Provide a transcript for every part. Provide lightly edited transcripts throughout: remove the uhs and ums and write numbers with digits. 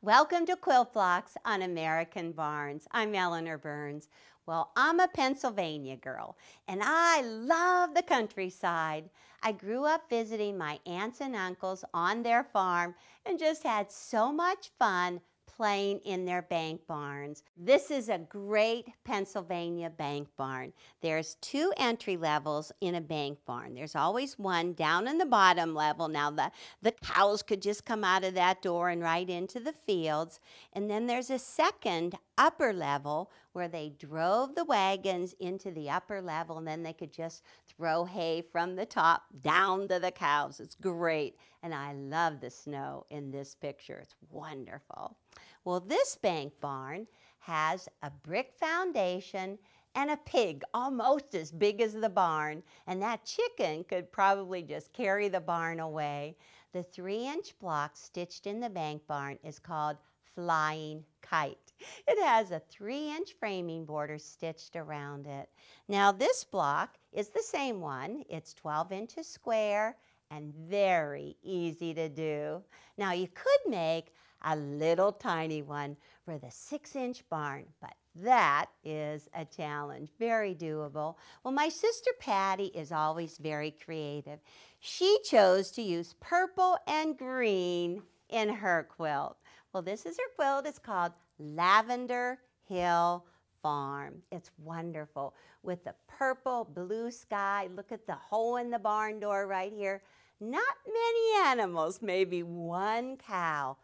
Welcome to Quilt Blocks on American Barns. I'm Eleanor Burns. Well, I'm a Pennsylvania girl, and I love the countryside. I grew up visiting my aunts and uncles on their farm and just had so much fun playing in their bank barns. This is a great Pennsylvania bank barn. There's two entry levels in a bank barn. There's always one down in the bottom level. Now the cows could just come out of that door and right into the fields. And then there's a second upper level where they drove the wagons into the upper level, and then they could just throw hay from the top down to the cows. It's great. And I love the snow in this picture. It's wonderful. Well, this bank barn has a brick foundation and a pig almost as big as the barn, and that chicken could probably just carry the barn away. The 3-inch block stitched in the bank barn is called Flying Kite. It has a 3-inch framing border stitched around it. Now this block is the same one. It's 12 inches square and very easy to do. Now you could make a little tiny one for the 6-inch barn, but that is a challenge, very doable. Well, my sister Patty is always very creative. She chose to use purple and green in her quilt. Well, this is her quilt. It's called Lavender Hill Farm. It's wonderful with the purple blue sky. Look at the hole in the barn door right here. Not many animals, maybe one cow,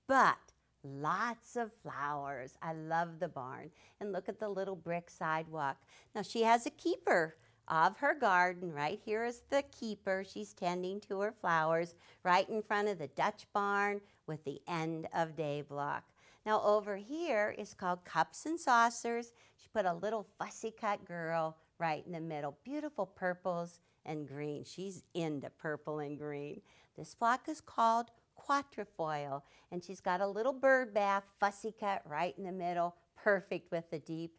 but lots of flowers. I love the barn. And look at the little brick sidewalk. Now she has a keeper of her garden. Right here is the keeper. She's tending to her flowers right in front of the Dutch barn with the end of day block. Now over here is called Cups and Saucers. She put a little fussy cut girl right in the middle. Beautiful purples and green. She's into purple and green. This block is called Quatrefoil, and she's got a little bird bath fussy cut right in the middle, perfect with the deep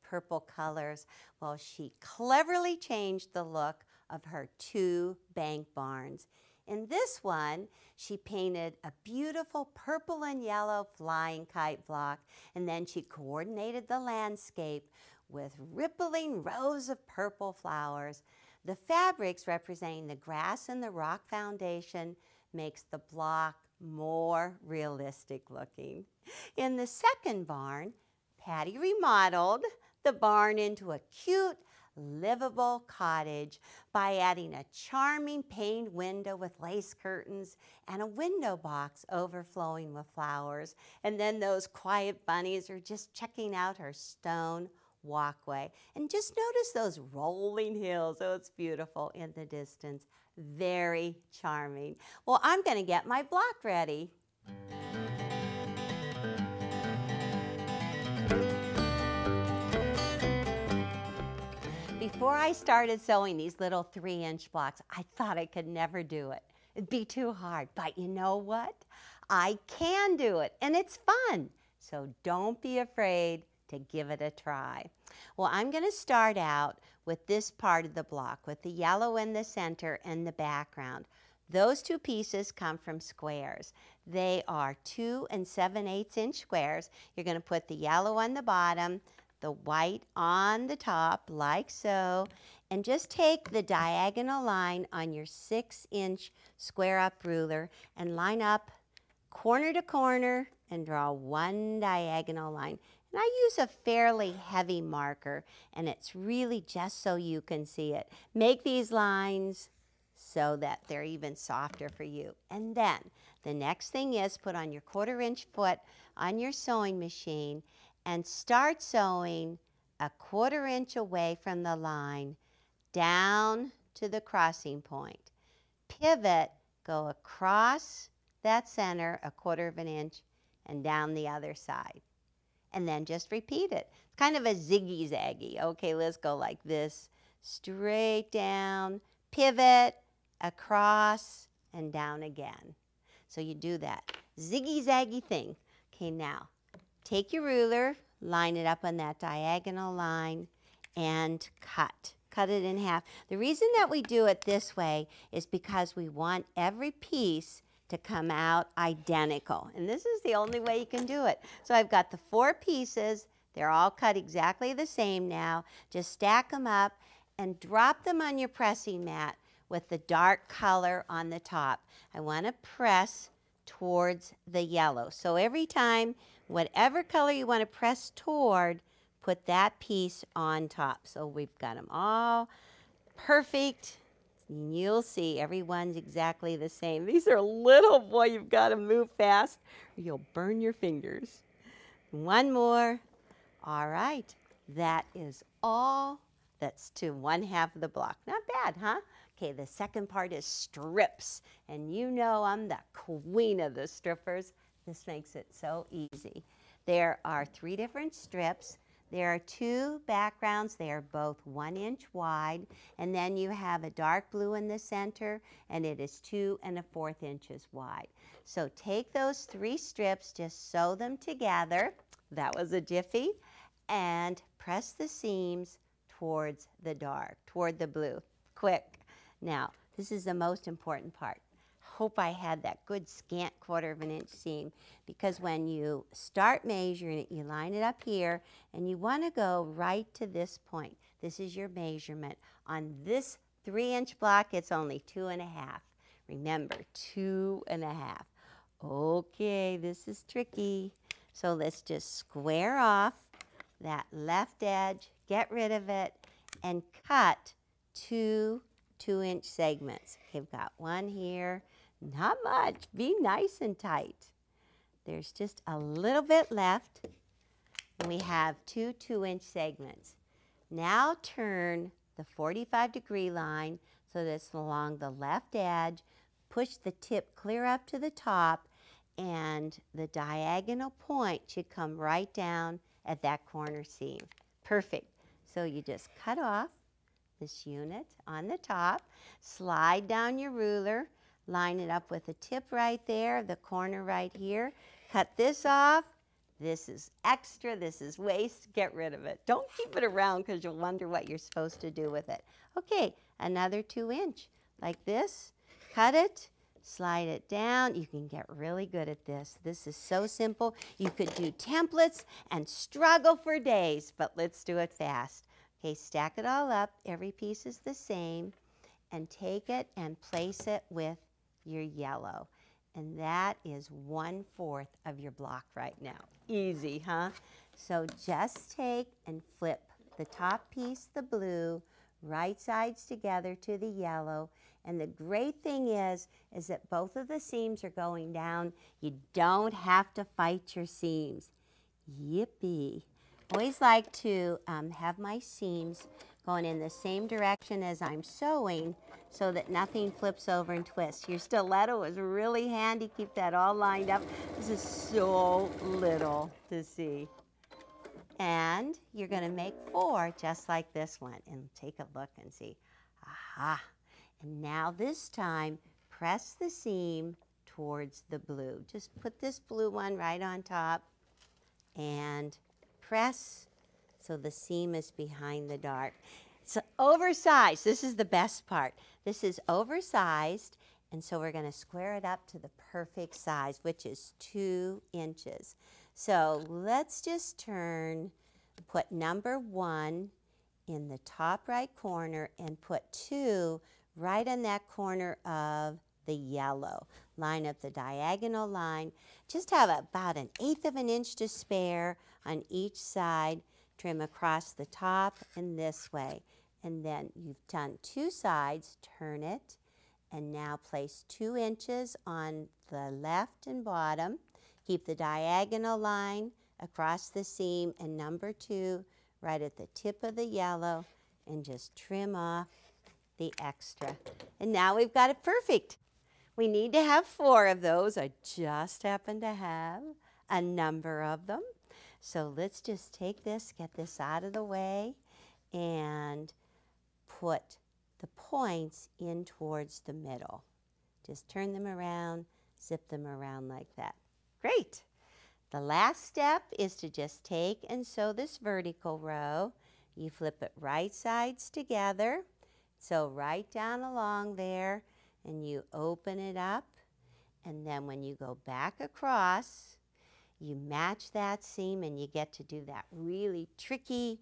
purple colors. Well, she cleverly changed the look of her two bank barns. In this one, she painted a beautiful purple and yellow flying kite block, and then she coordinated the landscape with rippling rows of purple flowers. The fabrics representing the grass and the rock foundation makes the block more realistic looking. In the second barn, Patty remodeled the barn into a cute, livable cottage by adding a charming paned window with lace curtains and a window box overflowing with flowers. And then those quiet bunnies are just checking out her stone walkway. And just notice those rolling hills. Oh, it's beautiful in the distance. Very charming. Well, I'm going to get my block ready. Before I started sewing these little 3-inch blocks, I thought I could never do it. It'd be too hard. But you know what? I can do it, and it's fun. So don't be afraid to give it a try. Well, I'm going to start out with this part of the block with the yellow in the center and the background. Those two pieces come from squares. They are 2 7/8 inch squares. You're going to put the yellow on the bottom, the white on the top, like so, and just take the diagonal line on your 6-inch square up ruler and line up corner to corner and draw one diagonal line. And I use a fairly heavy marker, and it's really just so you can see it. Make these lines so that they're even softer for you. And then the next thing is put on your 1/4-inch foot on your sewing machine and start sewing a 1/4 inch away from the line down to the crossing point. Pivot, go across that center 1/4 inch and down the other side. And then just repeat it. It's kind of a ziggy-zaggy. Okay, let's go like this. Straight down, pivot, across, and down again. So you do that ziggy-zaggy thing. Okay, now take your ruler, line it up on that diagonal line, and cut. Cut it in half. The reason that we do it this way is because we want every piece to come out identical. And this is the only way you can do it. So I've got the 4 pieces. They're all cut exactly the same now. Just stack them up and drop them on your pressing mat with the dark color on the top. I want to press towards the yellow. So every time, whatever color you want to press toward, put that piece on top. So we've got them all perfect. You'll see everyone's exactly the same. These are little, boy, you've got to move fast or you'll burn your fingers. One more. All right, that is all that's to 1/2 of the block. Not bad, huh? Okay, the second part is strips. And you know I'm the queen of the strippers. This makes it so easy. There are 3 different strips. There are 2 backgrounds. They are both 1 inch wide. And then you have a dark blue in the center, and it is 2 1/4 inches wide. So take those 3 strips, just sew them together. That was a jiffy. And press the seams towards the dark, toward the blue. Quick. Now, this is the most important part. Hope I had that good scant 1/4 inch seam, because when you start measuring it, you line it up here and you want to go right to this point. This is your measurement. On this 3 inch block, it's only 2 1/2. Remember, 2 1/2. Okay, this is tricky. So let's just square off that left edge, get rid of it, and cut 2 2-inch segments. Okay, we've got one here. Not much. Be nice and tight. There's just a little bit left. And we have 2 2-inch segments. Now turn the 45-degree line so that it's along the left edge. Push the tip clear up to the top, and the diagonal point should come right down at that corner seam. Perfect. So you just cut off this unit on the top, slide down your ruler, line it up with the tip right there, the corner right here. Cut this off. This is extra. This is waste. Get rid of it. Don't keep it around because you'll wonder what you're supposed to do with it. Okay, another 2 inch like this. Cut it. Slide it down. You can get really good at this. This is so simple. You could do templates and struggle for days, but let's do it fast. Okay, stack it all up. Every piece is the same. And take it and place it with your yellow. And that is 1/4 of your block right now. Easy, huh? So just take and flip the top piece, the blue, right sides together to the yellow. And the great thing is that both of the seams are going down. You don't have to fight your seams. Yippee. Always like to have my seams going in the same direction as I'm sewing so that nothing flips over and twists. Your stiletto is really handy. Keep that all lined up. This is so little to see. And you're going to make 4 just like this one. And take a look and see. Aha. And now this time, press the seam towards the blue. Just put this blue one right on top and press so the seam is behind the dark. It's oversized. This is the best part. This is oversized, and so we're going to square it up to the perfect size, which is 2 inches. So let's just put number 1 in the top right corner and put 2 right on that corner of the yellow. Line up the diagonal line. Just have about 1/8 of an inch to spare on each side. Trim across the top and this way. And then you've done 2 sides. Turn it. And now place 2 inches on the left and bottom. Keep the diagonal line across the seam and number 2 right at the tip of the yellow, and just trim off the extra. And now we've got it perfect. We need to have 4 of those. I just happen to have a number of them. So let's just take this, get this out of the way, and put the points in towards the middle. Just turn them around, zip them around like that. Great. The last step is to just take and sew this vertical row. You flip it right sides together. So right down along there, and you open it up And then when you go back across, you match that seam and you get to do that really tricky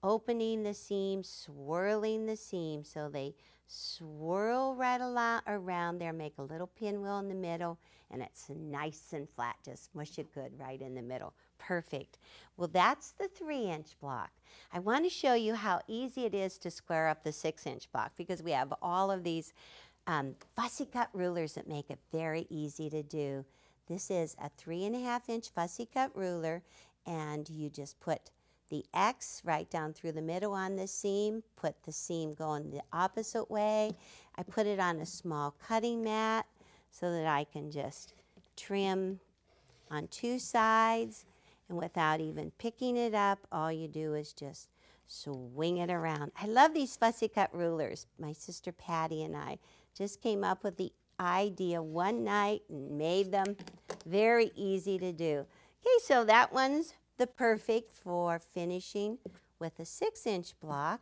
opening the seam, swirling the seam so they swirl right around there, make a little pinwheel in the middle, and it's nice and flat. Just mush it good right in the middle. Perfect. Well, that's the 3-inch block. I want to show you how easy it is to square up the 6-inch block because we have all of these fussy cut rulers that make it very easy to do. This is a 3.5-inch fussy cut ruler, and you just put the X right down through the middle on the seam, put the seam going the opposite way. I put it on a small cutting mat so that I can just trim on 2 sides, and without even picking it up, all you do is just swing it around. I love these fussy cut rulers. My sister Patty and I just came up with the idea one night and made them very easy to do. Okay, so that one's the perfect for finishing with a 6-inch block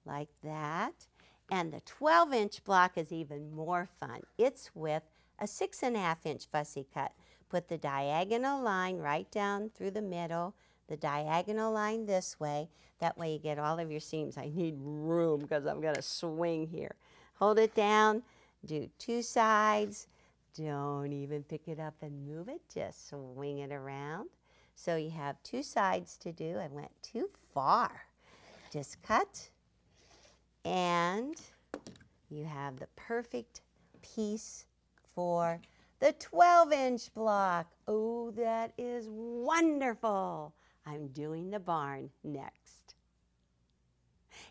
like that. And the 12-inch block is even more fun. It's with a 6.5-inch fussy cut. Put the diagonal line right down through the middle, the diagonal line this way. That way you get all of your seams. I need room because I'm going to swing here. Hold it down, do 2 sides. Don't even pick it up and move it. Just swing it around. So you have 2 sides to do. I went too far. Just cut, and you have the perfect piece for the 12-inch block. Oh, that is wonderful. I'm doing the barn next.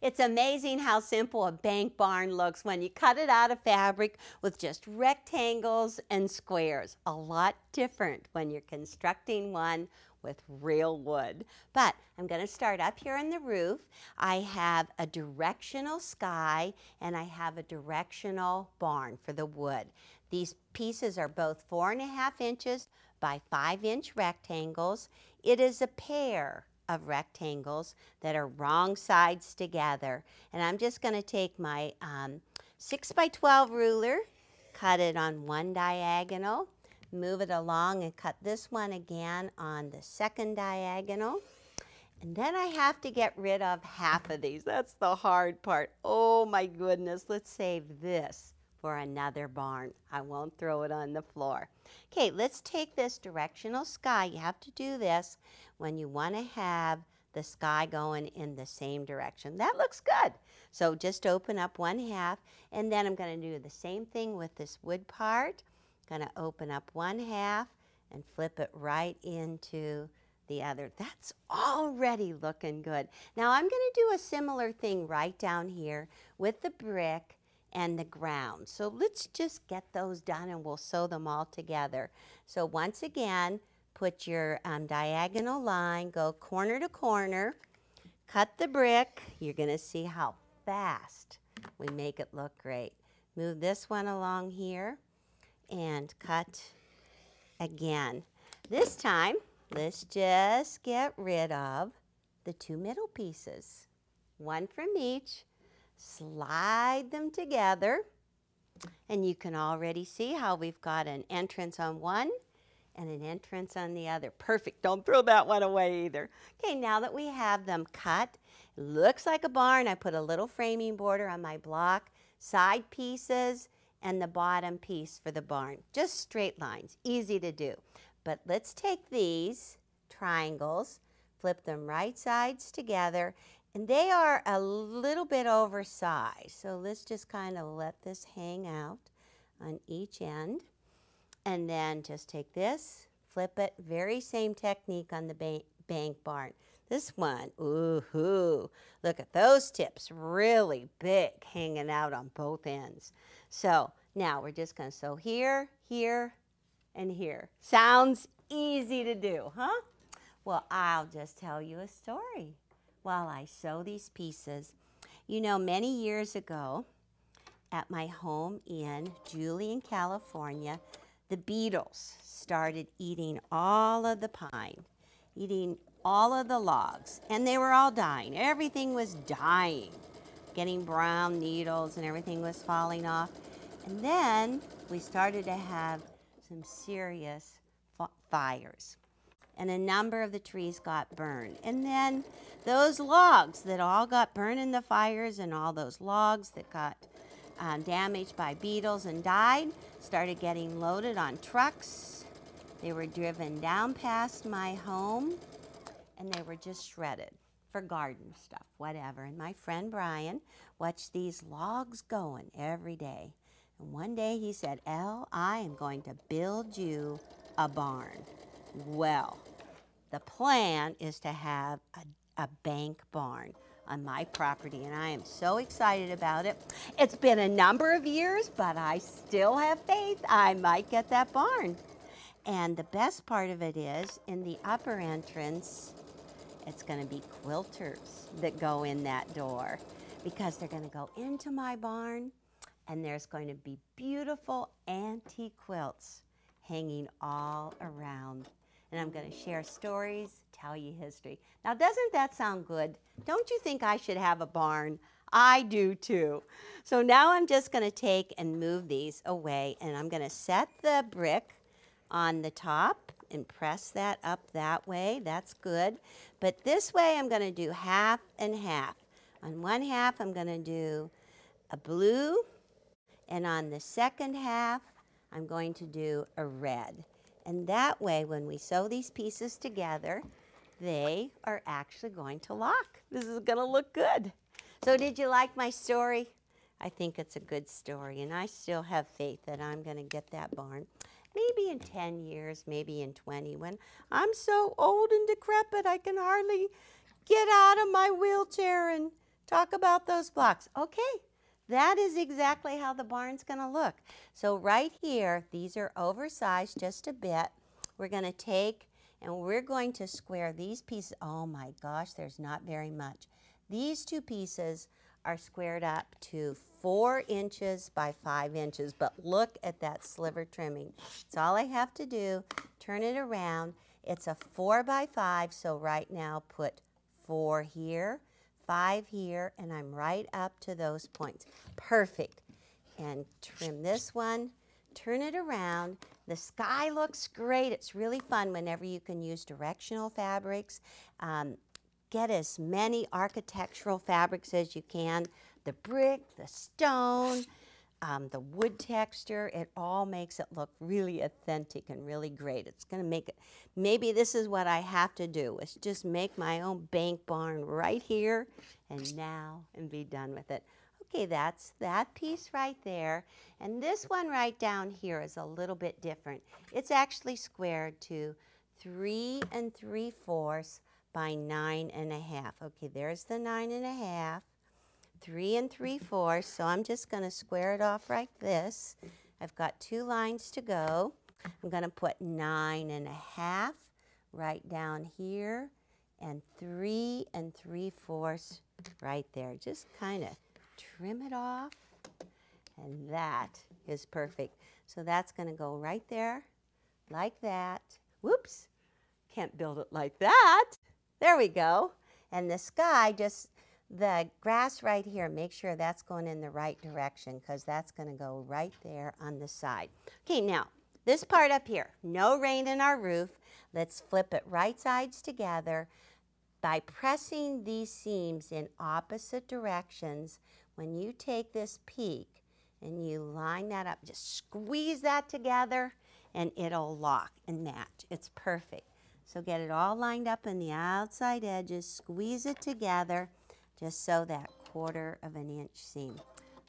It's amazing how simple a bank barn looks when you cut it out of fabric with just rectangles and squares. A lot different when you're constructing one with real wood. But I'm going to start up here on the roof. I have a directional sky and I have a directional barn for the wood. These pieces are both 4.5 inches by 5-inch rectangles. It is a pair of rectangles that are wrong sides together. And I'm just going to take my 6 by 12 ruler, cut it on one diagonal, move it along and cut this one again on the second diagonal. And then I have to get rid of half of these. That's the hard part. Oh my goodness, let's save this for another barn. I won't throw it on the floor. Okay, let's take this directional sky. You have to do this when you want to have the sky going in the same direction. That looks good. So just open up 1/2, and then I'm going to do the same thing with this wood part. Going to open up 1/2 and flip it right into the other. That's already looking good. Now I'm going to do a similar thing right down here with the brick and the ground. So let's just get those done and we'll sew them all together. So once again, put your diagonal line, go corner to corner, cut the brick. You're going to see how fast we make it look great. Move this one along here and cut again. This time, let's just get rid of the 2 middle pieces. One from each. Slide them together, and you can already see how we've got an entrance on one and an entrance on the other. Perfect. Don't throw that one away either. Okay, now that we have them cut, it looks like a barn. I put a little framing border on my block, side pieces, and the bottom piece for the barn. Just straight lines, easy to do. But let's take these triangles, flip them right sides together, and they are a little bit oversized. So let's just kind of let this hang out on each end. And then just take this, flip it, very same technique on the bank barn. This one, ooh-hoo, look at those tips, really big, hanging out on both ends. So now we're just going to sew here, here, and here. Sounds easy to do, huh? Well, I'll just tell you a story while I sew these pieces. You know, many years ago at my home in Julian, California, the beetles started eating all of the pine, eating all of the logs, and they were all dying. Everything was dying, getting brown needles and everything was falling off. And then we started to have some serious fires. And a number of the trees got burned. And then those logs that all got burned in the fires and all those logs that got damaged by beetles and died started getting loaded on trucks. They were driven down past my home and they were just shredded for garden stuff, whatever. And my friend Brian watched these logs going every day. And one day he said, "Elle, I am going to build you a barn." Well, the plan is to have a bank barn on my property, and I am so excited about it. It's been a number of years, but I still have faith I might get that barn. And the best part of it is, in the upper entrance, it's going to be quilters that go in that door because they're going to go into my barn, and there's going to be beautiful antique quilts hanging all around. And I'm going to share stories, tell you history. Now, doesn't that sound good? Don't you think I should have a barn? I do too. So now I'm just going to take and move these away, and I'm going to set the brick on the top and press that up that way. That's good. But this way I'm going to do half and half. On one half I'm going to do a blue, and on the second half I'm going to do a red. And that way when we sew these pieces together, they are actually going to lock. This is going to look good. So did you like my story? I think it's a good story, and I still have faith that I'm going to get that barn. Maybe in 10 years, maybe in 20, when I'm so old and decrepit I can hardly get out of my wheelchair and talk about those blocks. Okay, that is exactly how the barn's going to look. So right here, these are oversized just a bit. We're going to take and we're going to square these pieces. Oh my gosh, there's not very much. These two pieces are squared up to 4 inches by 5 inches, but look at that sliver trimming. It's all I have to do. Turn it around. It's a 4 by 5, so right now put 4 here, 5 here, and I'm right up to those points. Perfect. And trim this one, turn it around. The sky looks great. It's really fun whenever you can use directional fabrics. Get as many architectural fabrics as you can. The brick, the stone, the wood texture, it all makes it look really authentic and really great. It's going to make it, maybe this is what I have to do, is just make my own bank barn right here and be done with it. Okay, that's that piece right there. And this one right down here is a little bit different. It's actually squared to 3 3/4 by 9 1/2. Okay, there's the 9 1/2, 3 3/4. So I'm just going to square it off like this. I've got 2 lines to go. I'm going to put 9 1/2 right down here and 3 3/4 right there. Just kind of trim it off, and that is perfect. So that's going to go right there like that. Whoops, can't build it like that. There we go. And the sky, just the grass right here, make sure that's going in the right direction, because that's going to go right there on the side. Okay, now this part up here, no rain in our roof. Let's flip it right sides together by pressing these seams in opposite directions. When you take this peak and you line that up, just squeeze that together and it'll lock and match. It's perfect. So get it all lined up in the outside edges, squeeze it together, just sew that 1/4 of an inch seam.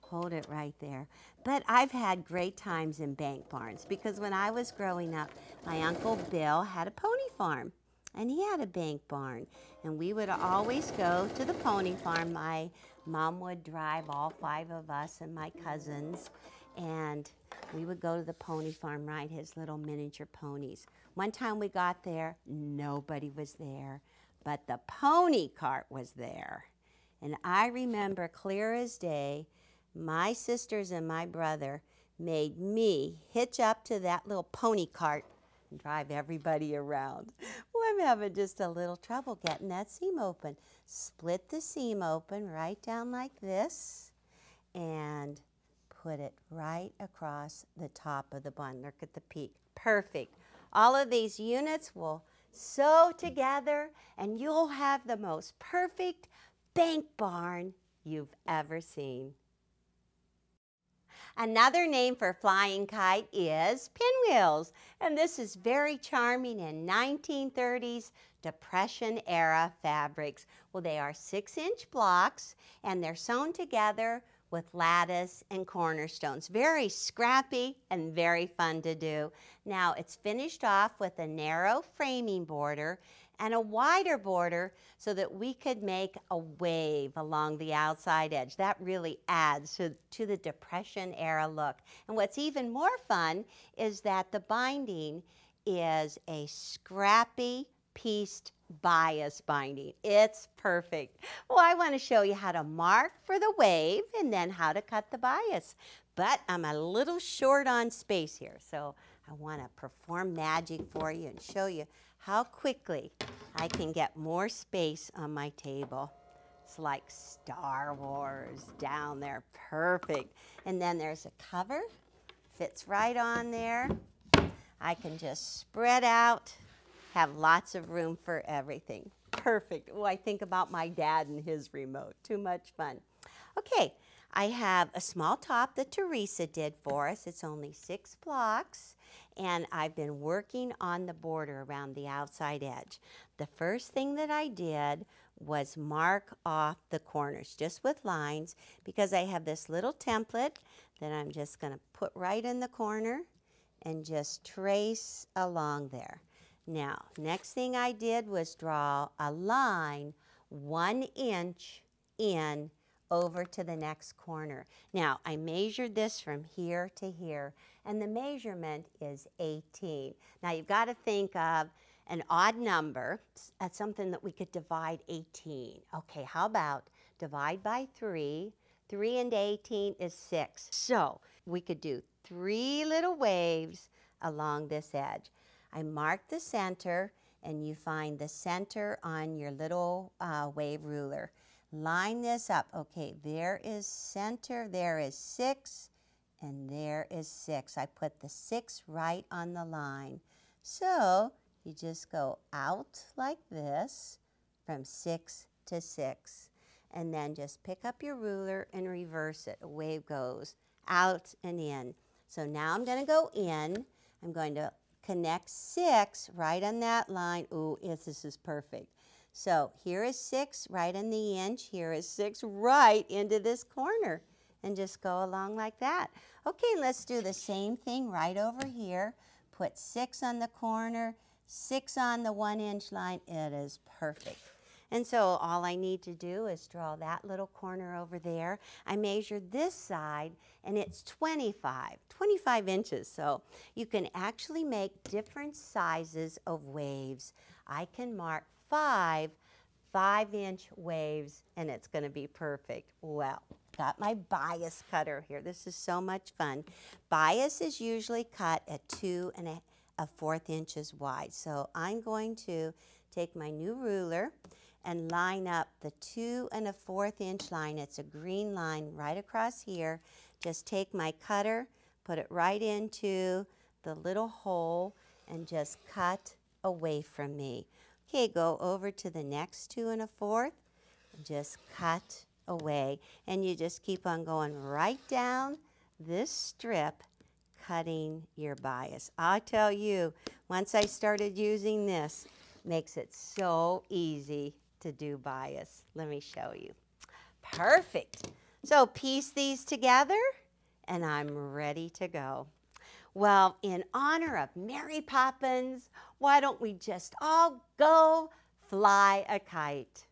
Hold it right there. But I've had great times in bank barns, because when I was growing up, my Uncle Bill had a pony farm, and he had a bank barn. And we would always go to the pony farm. My mom would drive all 5 of us and my cousins, and we would go to the pony farm, ride his little miniature ponies. One time we got there, nobody was there, but the pony cart was there. And I remember clear as day, my sisters and my brother made me hitch up to that little pony cart and drive everybody around. Well, I'm having just a little trouble getting that seam open. Split the seam open right down like this and put it right across the top of the bun. Look at the peak. Perfect. All of these units will sew together and you'll have the most perfect bank barn you've ever seen. Another name for Flying Kite is pinwheels, and this is very charming in 1930s Depression-era fabrics. Well, they are 6-inch blocks, and they're sewn together with lattice and cornerstones. Very scrappy and very fun to do. Now, it's finished off with a narrow framing border and a wider border so that we could make a wave along the outside edge. That really adds to the Depression-era look. And what's even more fun is that the binding is a scrappy pieced bias binding. It's perfect. Well, I want to show you how to mark for the wave and then how to cut the bias. But I'm a little short on space here, so I want to perform magic for you and show you how quickly I can get more space on my table. It's like Star Wars down there. Perfect. And then there's a cover. Fits right on there. I can just spread out, have lots of room for everything. Perfect. Oh, I think about my dad and his remote. Too much fun. Okay, I have a small top that Teresa did for us. It's only 6 blocks, and I've been working on the border around the outside edge. The first thing that I did was mark off the corners just with lines because I have this little template that I'm just going to put right in the corner and just trace along there. Now, next thing I did was draw a line 1 inch in over to the next corner. Now, I measured this from here to here, and the measurement is 18. Now, you've got to think of an odd number as something that we could divide 18. Okay, how about divide by 3? 3 into 18 is 6. So, we could do 3 little waves along this edge. I mark the center, and you find the center on your little wave ruler. Line this up. Okay, there is center, there is 6, and there is 6. I put the 6 right on the line. So you just go out like this from 6 to 6. And then just pick up your ruler and reverse it. A wave goes out and in. So now I'm going to go in. I'm going to connect 6 right on that line. Ooh, yes, this is perfect. So here is 6 right on the inch. Here is 6 right into this corner. And just go along like that. Okay, let's do the same thing right over here. Put 6 on the corner, 6 on the 1 inch line. It is perfect. And so all I need to do is draw that little corner over there. I measured this side, and it's 25 inches. So you can actually make different sizes of waves. I can mark 5 5-inch waves, and it's going to be perfect. Well, got my bias cutter here. This is so much fun. Bias is usually cut at 2 1/4 inches wide. So I'm going to take my new ruler and line up the 2 1/4 inch line. It's a green line right across here. Just take my cutter, put it right into the little hole, and just cut away from me. Okay, go over to the next 2 1/4 and just cut away. And you just keep on going right down this strip, cutting your bias. I'll tell you, once I started using this, makes it so easy to do bias. Let me show you. Perfect. So piece these together, and I'm ready to go. Well, in honor of Mary Poppins, why don't we just all go fly a kite?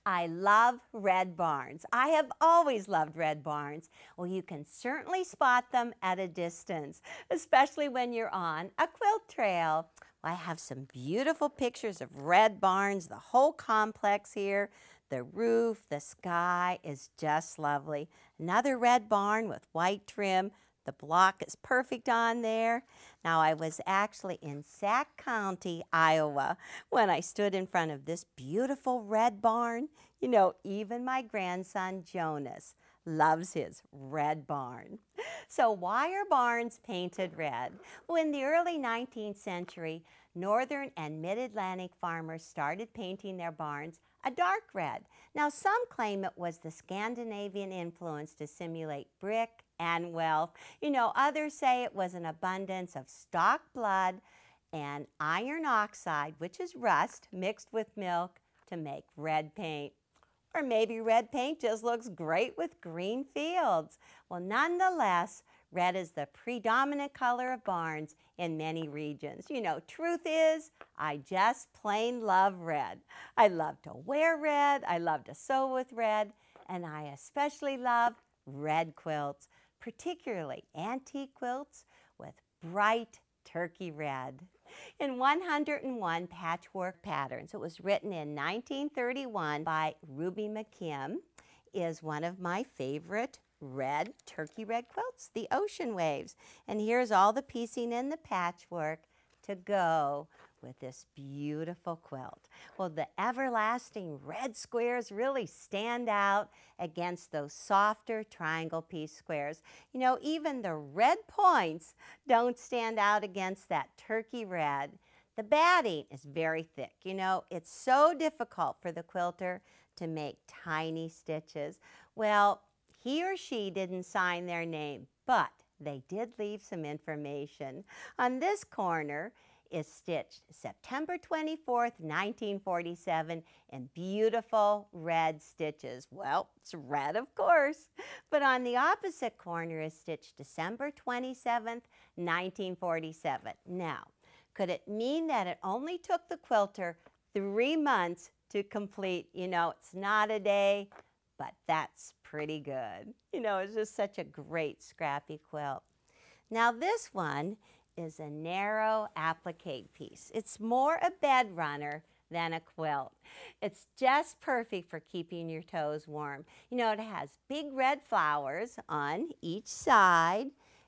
I love red barns. I have always loved red barns. Well, you can certainly spot them at a distance, especially when you're on a quilt trail. Well, I have some beautiful pictures of red barns, the whole complex here. The roof, the sky is just lovely. Another red barn with white trim. The block is perfect on there. Now, I was actually in Sac County, Iowa, when I stood in front of this beautiful red barn. You know, even my grandson, Jonas, loves his red barn. So why are barns painted red? Well, in the early 19th century, northern and mid-Atlantic farmers started painting their barns a dark red. Now, some claim it was the Scandinavian influence to simulate brick and wealth. Others say it was an abundance of stock blood and iron oxide, which is rust, mixed with milk to make red paint. Or maybe red paint just looks great with green fields. Well, nonetheless, red is the predominant color of barns in many regions. Truth is, I just plain love red. I love to wear red, I love to sew with red, and I especially love red quilts, particularly antique quilts with bright turkey red. In 101 Patchwork Patterns, it was written in 1931 by Ruby McKim, is one of my favorite turkey red quilts, the Ocean Waves. And here's all the piecing in the patchwork to go with this beautiful quilt. Well, the everlasting red squares really stand out against those softer triangle piece squares. Even the red points don't stand out against that turkey red. The batting is very thick. It's so difficult for the quilter to make tiny stitches. Well, he or she didn't sign their name, but they did leave some information. On this corner is stitched September 24th, 1947 in beautiful red stitches. Well, it's red, of course. But on the opposite corner is stitched December 27th, 1947. Now, could it mean that it only took the quilter 3 months to complete? It's not a day, but that's pretty good. It's just such a great scrappy quilt. Now this one is a narrow applique piece. It's more a bed runner than a quilt. It's just perfect for keeping your toes warm. It has big red flowers on each side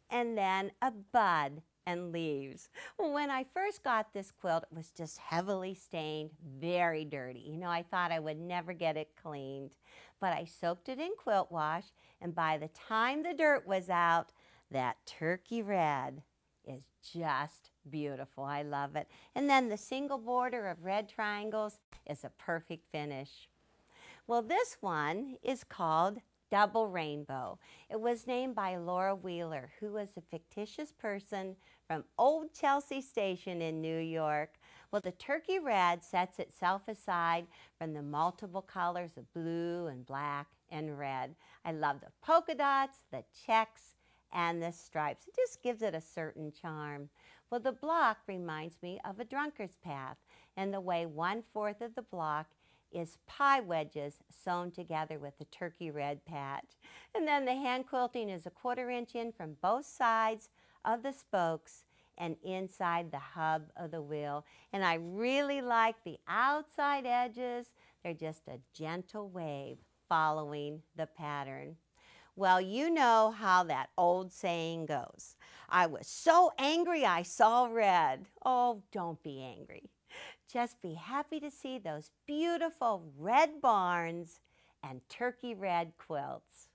and then a bud and leaves. When I first got this quilt, it was just heavily stained, very dirty. I thought I would never get it cleaned, but I soaked it in quilt wash, and by the time the dirt was out, that turkey red is just beautiful. I love it. And then the single border of red triangles is a perfect finish. Well, this one is called Double Rainbow. It was named by Laura Wheeler, who was a fictitious person from Old Chelsea Station in New York. Well, the turkey red sets itself aside from the multiple colors of blue and black and red. I love the polka dots, the checks, and the stripes. It just gives it a certain charm. Well, the block reminds me of a drunkard's path, and the way 1/4 of the block is pie wedges sewn together with the turkey red patch. And then the hand quilting is a 1/4 inch in from both sides of the spokes and inside the hub of the wheel. And I really like the outside edges. They're just a gentle wave following the pattern. Well, you know how that old saying goes. I was so angry I saw red. Oh, don't be angry. Just be happy to see those beautiful red barns and turkey red quilts.